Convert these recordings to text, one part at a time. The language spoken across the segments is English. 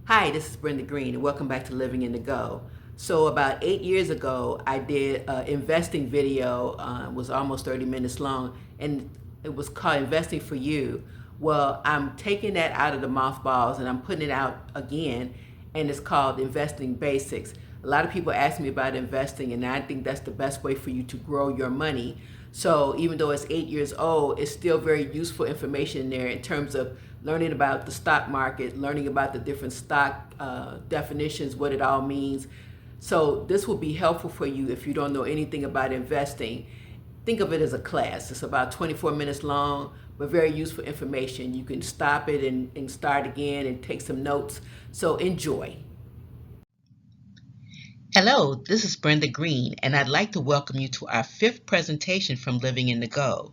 Hi, this is Brenda Green, and welcome back to Living in the Go. So, about 8 years ago, I did an investing video. Was almost 30 minutes long, and it was called "Investing for You." Well, I'm taking that out of the mothballs and I'm putting it out again, and it's called Investing Basics. A lot of people ask me about investing, and I think that's the best way for you to grow your money. So even though it's 8 years old, it's still very useful information in there in terms of learning about the stock market, learning about the different stock definitions, what it all means. So this will be helpful for you if you don't know anything about investing. Think of it as a class. It's about 24 minutes long, but very useful information. You can stop it and start again and take some notes. So enjoy. Hello, this is Brenda Green, and I'd like to welcome you to our fifth presentation from Living in the Go.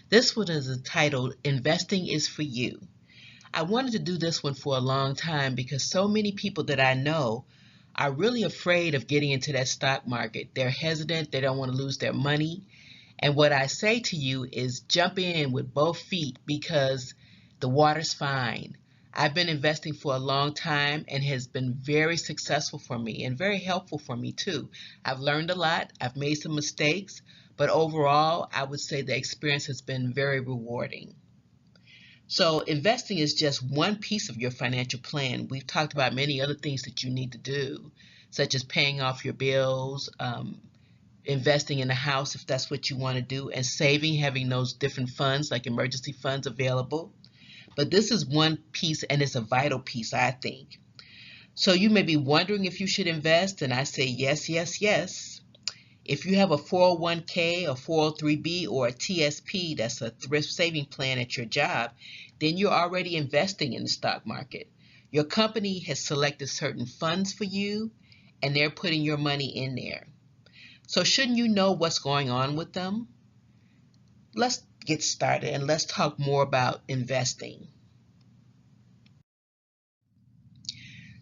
This one is entitled Investing is for You. I wanted to do this one for a long time because so many people that I know are really afraid of getting into that stock market. They're hesitant, they don't want to lose their money. And what I say to you is jump in with both feet because the water's fine. I've been investing for a long time and has been very successful for me and very helpful for me too. I've learned a lot, I've made some mistakes, but overall, I would say the experience has been very rewarding. So investing is just one piece of your financial plan. We've talked about many other things that you need to do, such as paying off your bills, investing in a house if that's what you want to do, and saving, having those different funds like emergency funds available. But this is one piece and it's a vital piece, I think. So you may be wondering if you should invest, and I say yes, yes, yes. If you have a 401k, a 403b, or a TSP, that's a thrift saving plan at your job, then you're already investing in the stock market. Your company has selected certain funds for you, and they're putting your money in there. So shouldn't you know what's going on with them? Let's get started and let's talk more about investing.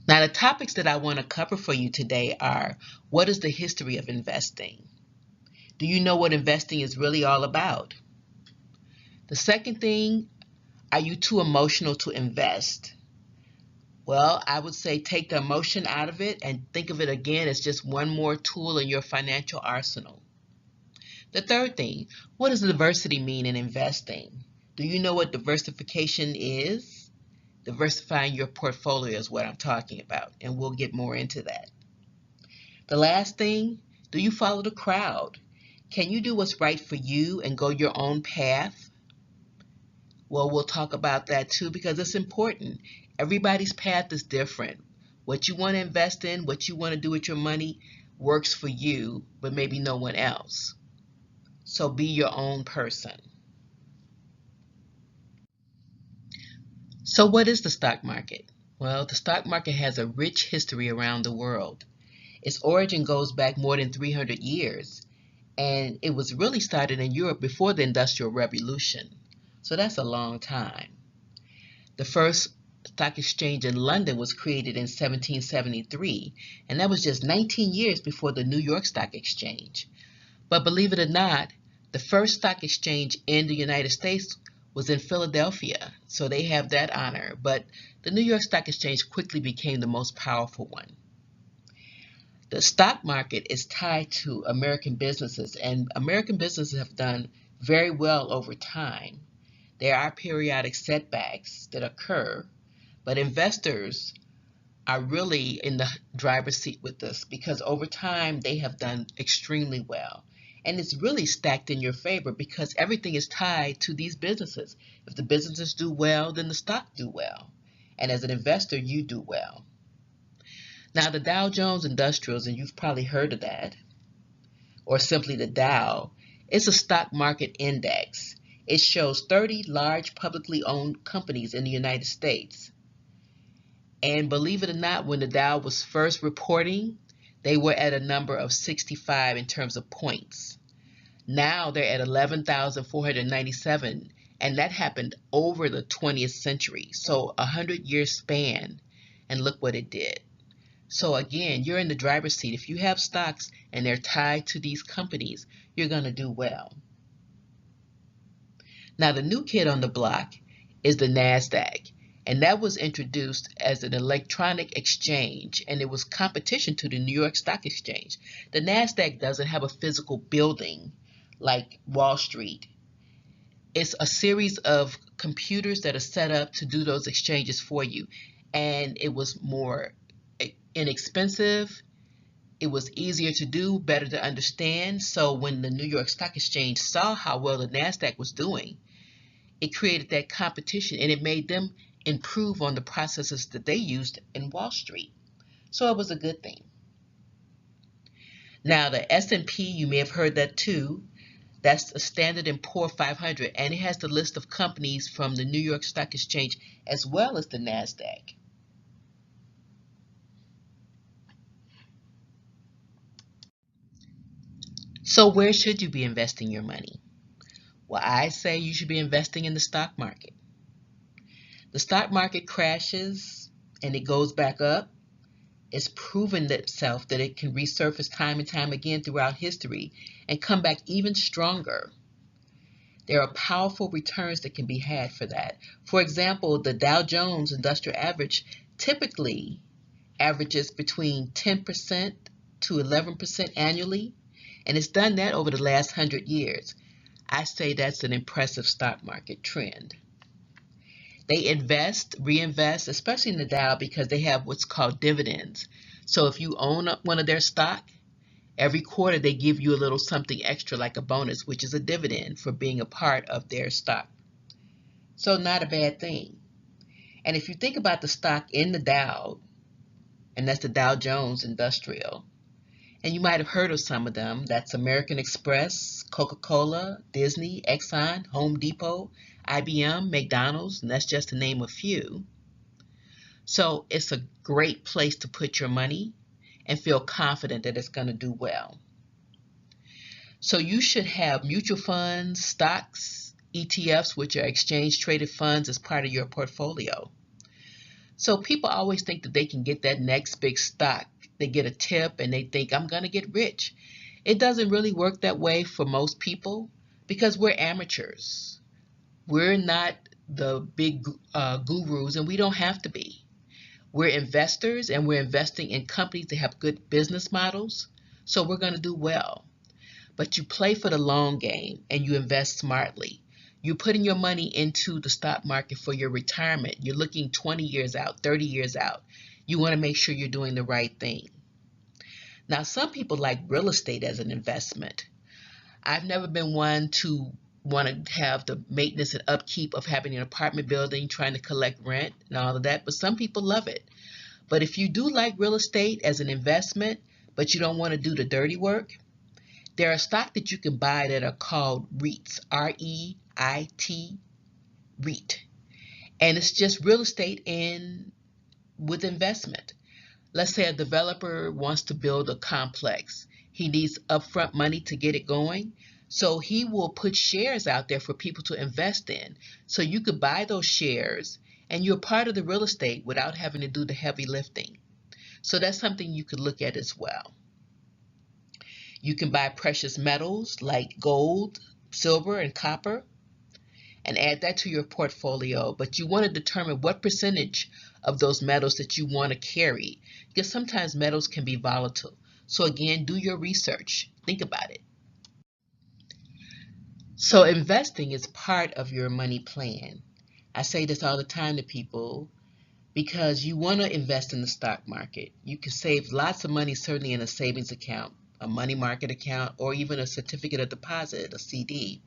Now, the topics that I want to cover for you today are: what is the history of investing? Do you know what investing is really all about? The second thing, are you too emotional to invest? Well, I would say take the emotion out of it and think of it again as just one more tool in your financial arsenal. The third thing, what does diversity mean in investing? Do you know what diversification is? Diversifying your portfolio is what I'm talking about, and we'll get more into that. The last thing, do you follow the crowd? Can you do what's right for you and go your own path? Well, we'll talk about that too because it's important. Everybody's path is different. What you want to invest in, what you want to do with your money works for you, but maybe no one else. So be your own person. So what is the stock market? Well, the stock market has a rich history around the world. Its origin goes back more than 300 years, and it was really started in Europe before the Industrial Revolution. So that's a long time. The first stock exchange in London was created in 1773, and that was just 19 years before the New York Stock Exchange. But believe it or not, the first stock exchange in the United States was in Philadelphia, so they have that honor. But the New York Stock Exchange quickly became the most powerful one. The stock market is tied to American businesses, and American businesses have done very well over time. There are periodic setbacks that occur, but investors are really in the driver's seat with this because over time they have done extremely well. And it's really stacked in your favor because everything is tied to these businesses. If the businesses do well, then the stock do well. And as an investor, you do well. Now, the Dow Jones Industrials, and you've probably heard of that, or simply the Dow, it's a stock market index. It shows 30 large publicly owned companies in the United States. And believe it or not, when the Dow was first reporting, they were at a number of 65 in terms of points. Now they're at 11,497, and that happened over the 20th century. So a 100-year span, and look what it did. So again, you're in the driver's seat. If you have stocks and they're tied to these companies, you're going to do well. Now, the new kid on the block is the NASDAQ. And that was introduced as an electronic exchange, and it was competition to the New York Stock Exchange. The NASDAQ doesn't have a physical building like Wall Street. It's a series of computers that are set up to do those exchanges for you. And it was more inexpensive. It was easier to do, better to understand. So when the New York Stock Exchange saw how well the NASDAQ was doing, it created that competition, and it made them improve on the processes that they used in Wall Street. So it was a good thing. Now the S&P, you may have heard that too. That's the Standard & Poor's 500, and it has the list of companies from the New York Stock Exchange as well as the NASDAQ. So where should you be investing your money? Well, I say you should be investing in the stock market. The stock market crashes and it goes back up. It's proven itself that it can resurface time and time again throughout history and come back even stronger. There are powerful returns that can be had for that. For example, the Dow Jones Industrial Average typically averages between 10% to 11% annually, and it's done that over the last 100 years. I say that's an impressive stock market trend. They invest, reinvest, especially in the Dow, because they have what's called dividends. So if you own one of their stock, every quarter they give you a little something extra like a bonus, which is a dividend for being a part of their stock. So not a bad thing. And if you think about the stock in the Dow, and that's the Dow Jones Industrial, and you might have heard of some of them. That's American Express, Coca-Cola, Disney, Exxon, Home Depot, IBM, McDonald's, and that's just to name a few. So it's a great place to put your money and feel confident that it's going to do well. So you should have mutual funds, stocks, ETFs, which are exchange traded funds, as part of your portfolio. So people always think that they can get that next big stock. They get a tip and they think, I'm going to get rich. It doesn't really work that way for most people because we're amateurs. We're not the big gurus, and we don't have to be. We're investors, and we're investing in companies that have good business models, so we're going to do well. But you play for the long game and you invest smartly. You're putting your money into the stock market for your retirement. You're looking 20 years out, 30 years out. You want to make sure you're doing the right thing. Now, some people like real estate as an investment. I've never been one to want to have the maintenance and upkeep of having an apartment building, trying to collect rent and all of that, but some people love it. But if you do like real estate as an investment, but you don't want to do the dirty work, there are stocks that you can buy that are called REITs, R-E-I-T, REIT. And it's just real estate with investment. Let's say a developer wants to build a complex. He needs upfront money to get it going. So he will put shares out there for people to invest in. So you could buy those shares and you're part of the real estate without having to do the heavy lifting. So that's something you could look at as well. You can buy precious metals like gold, silver, and copper and add that to your portfolio. But you want to determine what percentage of those metals that you want to carry, because sometimes metals can be volatile. So again, do your research. Think about it. So investing is part of your money plan. I say this all the time to people because you want to invest in the stock market. You can save lots of money, certainly in a savings account, a money market account, or even a certificate of deposit, a CD.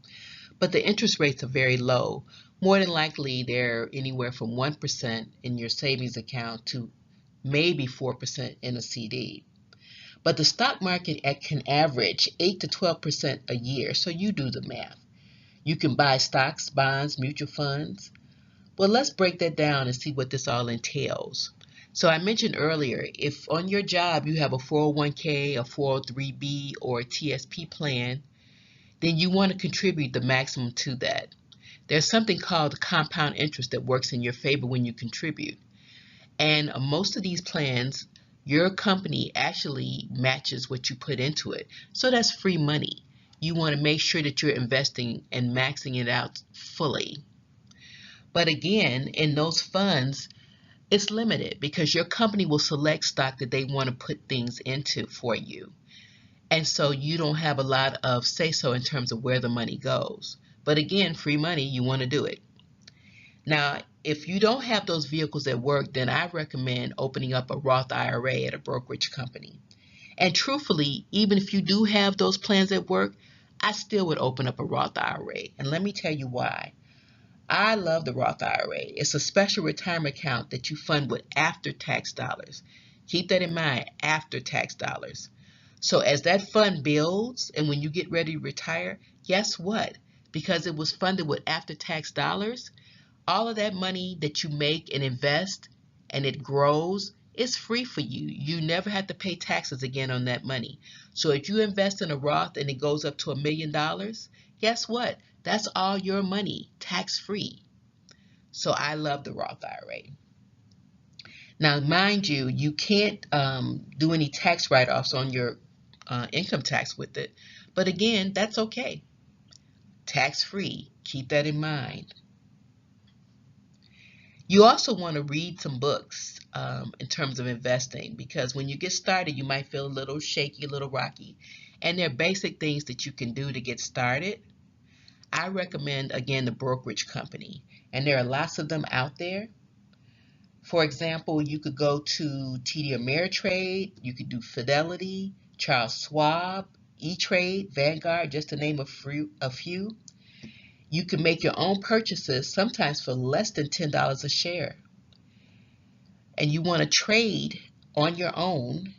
But the interest rates are very low. More than likely, they're anywhere from 1% in your savings account to maybe 4% in a CD. But the stock market can average 8 to 12% a year, so you do the math. You can buy stocks, bonds, mutual funds. Well, let's break that down and see what this all entails. So I mentioned earlier, if on your job you have a 401k, a 403b, or a TSP plan, then you want to contribute the maximum to that. There's something called the compound interest that works in your favor when you contribute. And most of these plans, your company actually matches what you put into it. So that's free money. You want to make sure that you're investing and maxing it out fully. But again, in those funds, it's limited because your company will select stock that they want to put things into for you. And so you don't have a lot of say-so in terms of where the money goes. But again, free money, you want to do it. Now, if you don't have those vehicles at work, then I recommend opening up a Roth IRA at a brokerage company. And truthfully, even if you do have those plans at work, I still would open up a Roth IRA. And let me tell you why. I love the Roth IRA. It's a special retirement account that you fund with after-tax dollars. Keep that in mind, after-tax dollars. So as that fund builds and when you get ready to retire, guess what? Because it was funded with after-tax dollars, all of that money that you make and invest and it grows, it's free for you. You never have to pay taxes again on that money. So if you invest in a Roth and it goes up to $1 million, guess what? That's all your money, tax-free. So I love the Roth IRA. Now, mind you, you can't do any tax write-offs on your income tax with it. But again, that's okay. Tax-free. Keep that in mind. You also want to read some books in terms of investing, because when you get started, you might feel a little shaky, a little rocky. And there are basic things that you can do to get started. I recommend, again, the brokerage company. And there are lots of them out there. For example, you could go to TD Ameritrade, you could do Fidelity, Charles Schwab, E-Trade, Vanguard, just to name a few. You can make your own purchases, sometimes for less than $10 a share. And you want to trade on your own.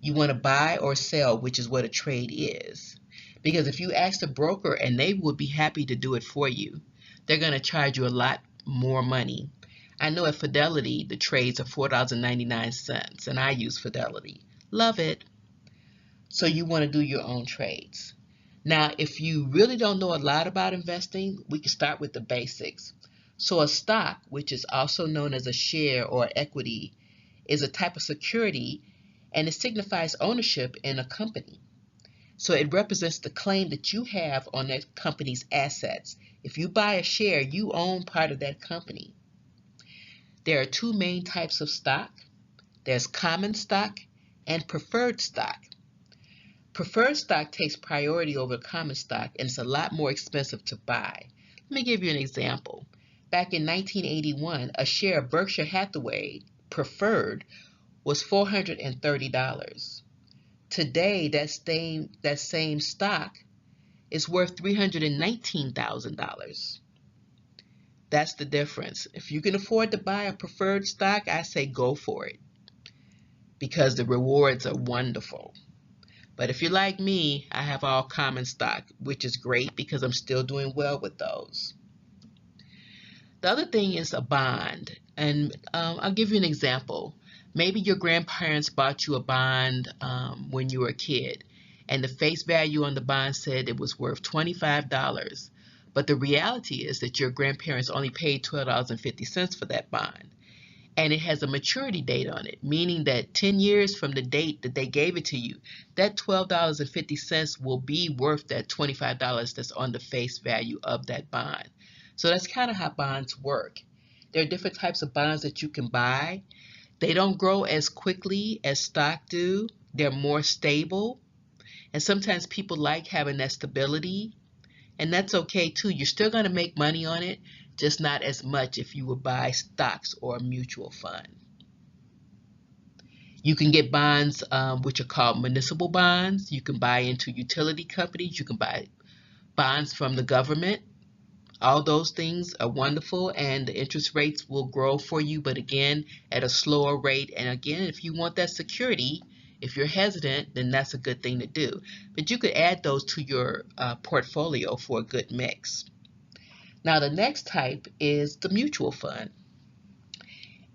You want to buy or sell, which is what a trade is. Because if you ask the broker, and they would be happy to do it for you, they're going to charge you a lot more money. I know at Fidelity, the trades are $4.99, and I use Fidelity. Love it. So you want to do your own trades. Now, if you really don't know a lot about investing, we can start with the basics. So a stock, which is also known as a share or equity, is a type of security, and it signifies ownership in a company. So it represents the claim that you have on that company's assets. If you buy a share, you own part of that company. There are two main types of stock. There's common stock and preferred stock. Preferred stock takes priority over common stock, and it's a lot more expensive to buy. Let me give you an example. Back in 1981, a share of Berkshire Hathaway preferred was $430. Today, that same stock is worth $319,000. That's the difference. If you can afford to buy a preferred stock, I say go for it, because the rewards are wonderful. But if you're like me, I have all common stock, which is great because I'm still doing well with those. The other thing is a bond, and I'll give you an example. Maybe your grandparents bought you a bond when you were a kid, and the face value on the bond said it was worth $25. But the reality is that your grandparents only paid $12.50 for that bond. And it has a maturity date on it, meaning that 10 years from the date that they gave it to you, that $12.50 will be worth that $25 that's on the face value of that bond. So that's kind of how bonds work. There are different types of bonds that you can buy. They don't grow as quickly as stock do. They're more stable. And sometimes people like having that stability. And that's okay too. You're still going to make money on it, just not as much if you would buy stocks or a mutual fund. You can get bonds which are called municipal bonds. You can buy into utility companies. You can buy bonds from the government. All those things are wonderful, and the interest rates will grow for you, but again, at a slower rate. And again, if you want that security, if you're hesitant, then that's a good thing to do. But you could add those to your portfolio for a good mix. Now, the next type is the mutual fund.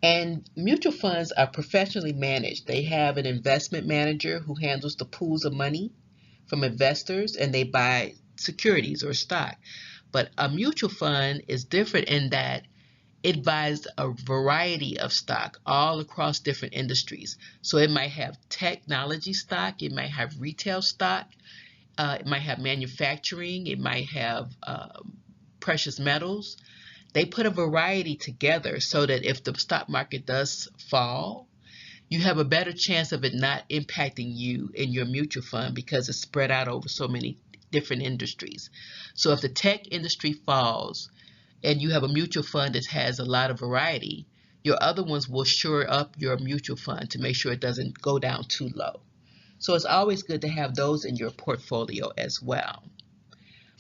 And mutual funds are professionally managed. They have an investment manager who handles the pools of money from investors, and they buy securities or stock. But a mutual fund is different in that it buys a variety of stock all across different industries. So it might have technology stock, it might have retail stock, it might have manufacturing, it might have precious metals. They put a variety together so that if the stock market does fall, you have a better chance of it not impacting you in your mutual fund because it's spread out over so many different industries. So if the tech industry falls and you have a mutual fund that has a lot of variety, your other ones will shore up your mutual fund to make sure it doesn't go down too low. So it's always good to have those in your portfolio as well.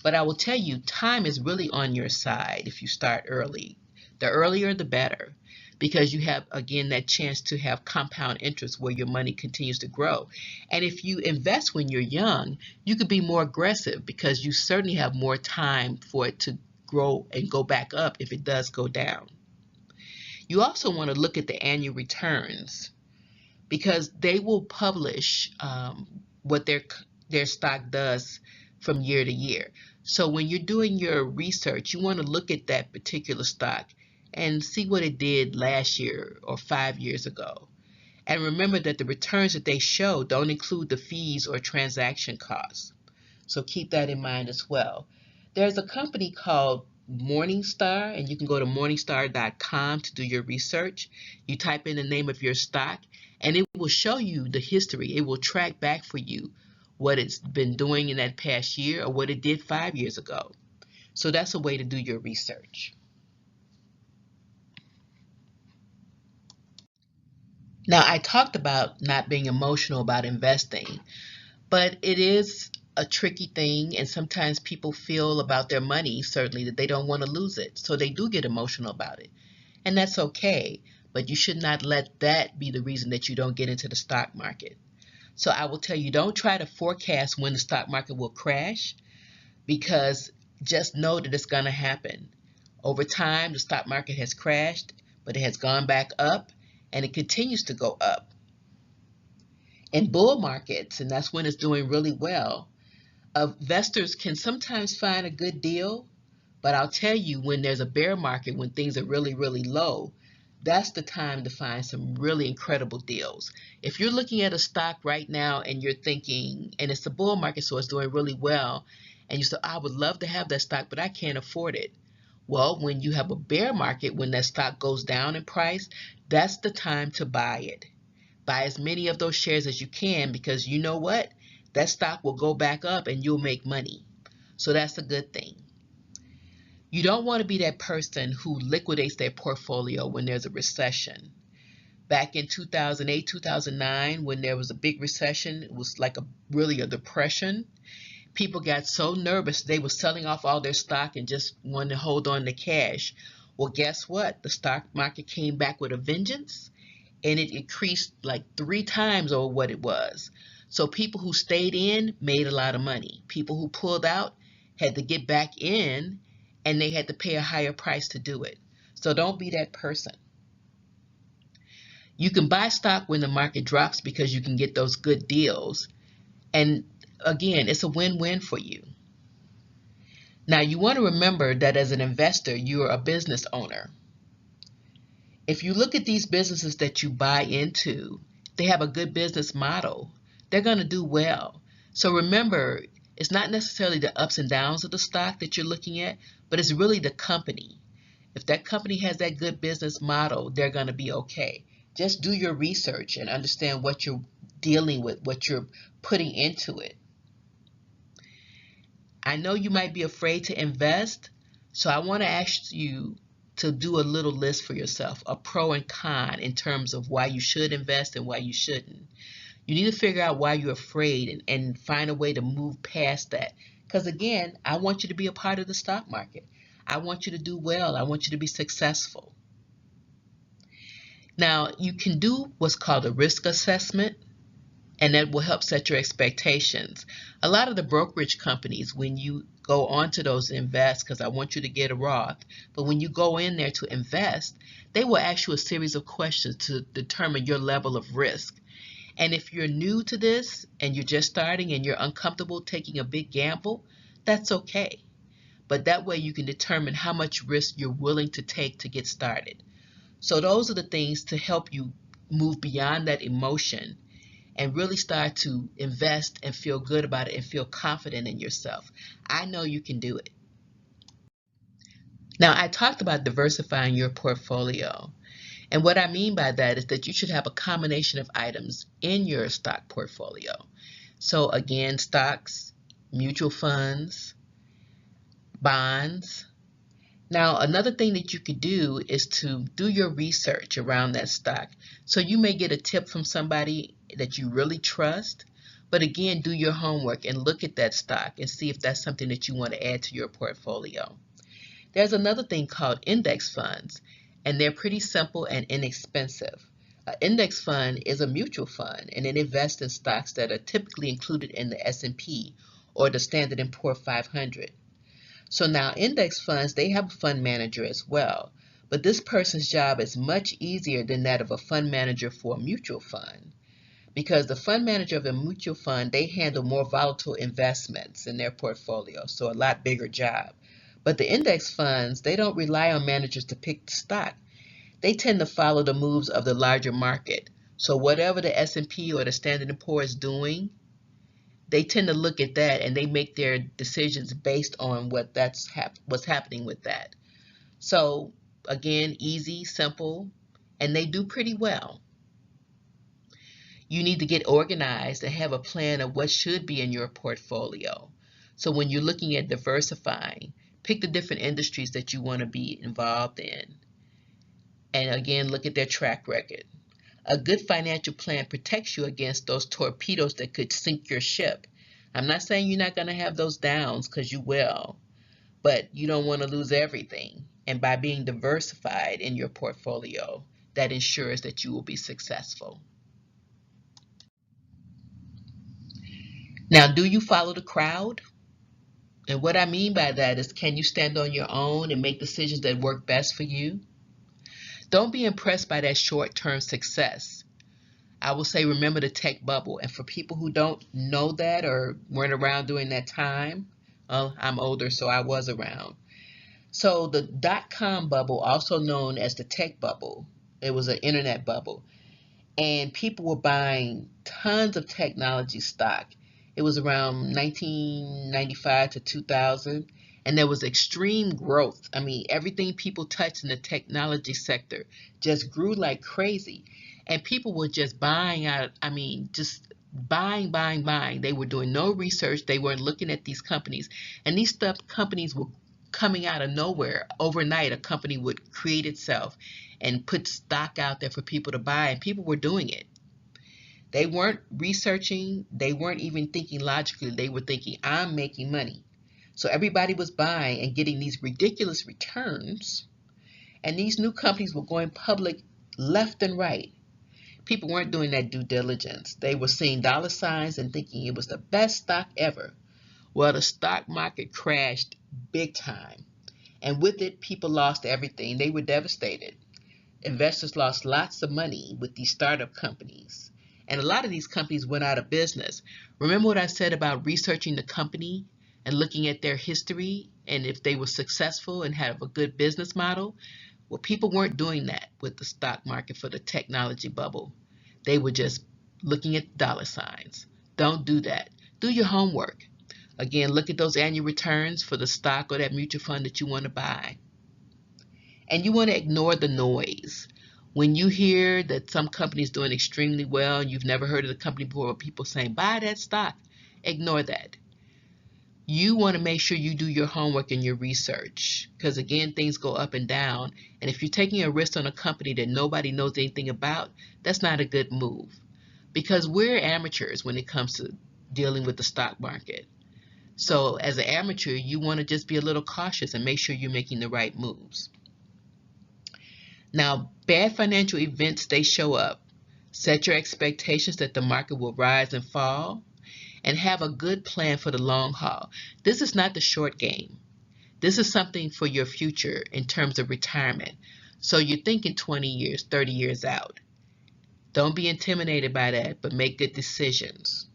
But I will tell you, time is really on your side if you start early. The earlier, the better, because you have, again, that chance to have compound interest where your money continues to grow. And if you invest when you're young, you could be more aggressive because you certainly have more time for it to grow and go back up if it does go down. You also want to look at the annual returns because they will publish what their stock does from year to year. So when you're doing your research, you want to look at that particular stock and see what it did last year or 5 years ago. And remember that the returns that they show don't include the fees or transaction costs. So keep that in mind as well. There's a company called Morningstar, and you can go to morningstar.com to do your research. You type in the name of your stock, and it will show you the history. It will track back for you what it's been doing in that past year or what it did 5 years ago. So that's a way to do your research. Now, I talked about not being emotional about investing, but it is a tricky thing, and sometimes people feel about their money, certainly, that they don't want to lose it. So they do get emotional about it. And that's okay, but you should not let that be the reason that you don't get into the stock market. So I will tell you, don't try to forecast when the stock market will crash, because just know that it's going to happen. Over time, the stock market has crashed, but it has gone back up, and it continues to go up. In bull markets, and that's when it's doing really well, investors can sometimes find a good deal, but I'll tell you, when there's a bear market, when things are really, really low, that's the time to find some really incredible deals. If you're looking at a stock right now and you're thinking, and it's a bull market, so it's doing really well, and you say, I would love to have that stock, but I can't afford it. Well, when you have a bear market, when that stock goes down in price, that's the time to buy it. Buy as many of those shares as you can, because you know what? That stock will go back up and you'll make money. So that's a good thing. You don't want to be that person who liquidates their portfolio when there's a recession. Back in 2008, 2009, when there was a big recession, it was like really a depression. People got so nervous they were selling off all their stock and just wanted to hold on to cash. Well, guess what? The stock market came back with a vengeance, and it increased like 3 times over what it was. So people who stayed in made a lot of money. People who pulled out had to get back in, and they had to pay a higher price to do it. So don't be that person. You can buy stock when the market drops because you can get those good deals. And again, it's a win-win for you. Now, you want to remember that as an investor, you're a business owner. If you look at these businesses that you buy into, they have a good business model. They're going to do well. So remember, it's not necessarily the ups and downs of the stock that you're looking at, but it's really the company. If that company has that good business model, they're going to be okay. Just do your research and understand what you're dealing with, what you're putting into it. I know you might be afraid to invest, so I want to ask you to do a little list for yourself, a pro and con in terms of why you should invest and why you shouldn't. You need to figure out why you're afraid and find a way to move past that. Because again, I want you to be a part of the stock market. I want you to do well. I want you to be successful. Now, you can do what's called a risk assessment, and that will help set your expectations. A lot of the brokerage companies, when you go onto those invest, because I want you to get a Roth, but when you go in there to invest, they will ask you a series of questions to determine your level of risk. And if you're new to this and you're just starting and you're uncomfortable taking a big gamble, that's okay. But that way you can determine how much risk you're willing to take to get started. So those are the things to help you move beyond that emotion and really start to invest and feel good about it and feel confident in yourself. I know you can do it. Now, I talked about diversifying your portfolio. And what I mean by that is that you should have a combination of items in your stock portfolio. So again, stocks, mutual funds, bonds. Now, another thing that you could do is to do your research around that stock. So you may get a tip from somebody that you really trust, but again, do your homework and look at that stock and see if that's something that you want to add to your portfolio. There's another thing called index funds, and they're pretty simple and inexpensive. An index fund is a mutual fund, and it invests in stocks that are typically included in the S&P or the Standard & Poor's 500. So now index funds, they have a fund manager as well, but this person's job is much easier than that of a fund manager for a mutual fund, because the fund manager of a mutual fund, they handle more volatile investments in their portfolio, so a lot bigger job. But the index funds, they don't rely on managers to pick the stock. They tend to follow the moves of the larger market. So whatever the S&P or the Standard & Poor's is doing, they tend to look at that and they make their decisions based on what's happening with that. So again, easy, simple, and they do pretty well. You need to get organized and have a plan of what should be in your portfolio. So when you're looking at diversifying, pick the different industries that you want to be involved in. And again, look at their track record. A good financial plan protects you against those torpedoes that could sink your ship. I'm not saying you're not going to have those downs, because you will, but you don't want to lose everything. And by being diversified in your portfolio, that ensures that you will be successful. Now, do you follow the crowd? And what I mean by that is, can you stand on your own and make decisions that work best for you? Don't be impressed by that short-term success. I will say, remember the tech bubble. And for people who don't know that or weren't around during that time, well, I'm older, so I was around. So the dot-com bubble, also known as the tech bubble, it was an internet bubble. And people were buying tons of technology stock. It was around 1995 to 2000, and there was extreme growth. I mean, everything people touched in the technology sector just grew like crazy, and people were just buying out. I mean, just buying, buying, buying. They were doing no research. They weren't looking at these companies, and these companies were coming out of nowhere. Overnight, a company would create itself and put stock out there for people to buy, and people were doing it. They weren't researching. They weren't even thinking logically. They were thinking, I'm making money. So everybody was buying and getting these ridiculous returns, and these new companies were going public left and right. People weren't doing that due diligence. They were seeing dollar signs and thinking it was the best stock ever. Well, the stock market crashed big time, and with it, people lost everything. They were devastated. Investors lost lots of money with these startup companies, and a lot of these companies went out of business. Remember what I said about researching the company and looking at their history and if they were successful and have a good business model? Well, people weren't doing that with the stock market for the technology bubble. They were just looking at dollar signs. Don't do that. Do your homework. Again, look at those annual returns for the stock or that mutual fund that you want to buy. And you want to ignore the noise. When you hear that some company is doing extremely well and you've never heard of the company before, but people saying, buy that stock, ignore that. You want to make sure you do your homework and your research, because again, things go up and down. And if you're taking a risk on a company that nobody knows anything about, that's not a good move, because we're amateurs when it comes to dealing with the stock market. So as an amateur, you want to just be a little cautious and make sure you're making the right moves. Now, bad financial events, they show up. Set your expectations that the market will rise and fall, and have a good plan for the long haul. This is not the short game. This is something for your future in terms of retirement. So you're thinking 20 years, 30 years out. Don't be intimidated by that, but make good decisions.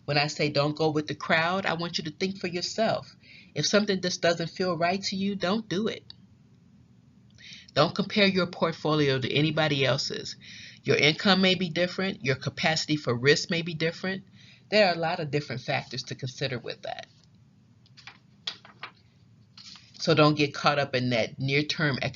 When I say don't go with the crowd, I want you to think for yourself. If something just doesn't feel right to you, don't do it. Don't compare your portfolio to anybody else's. Your income may be different. Your capacity for risk may be different. There are a lot of different factors to consider with that. So don't get caught up in that near-term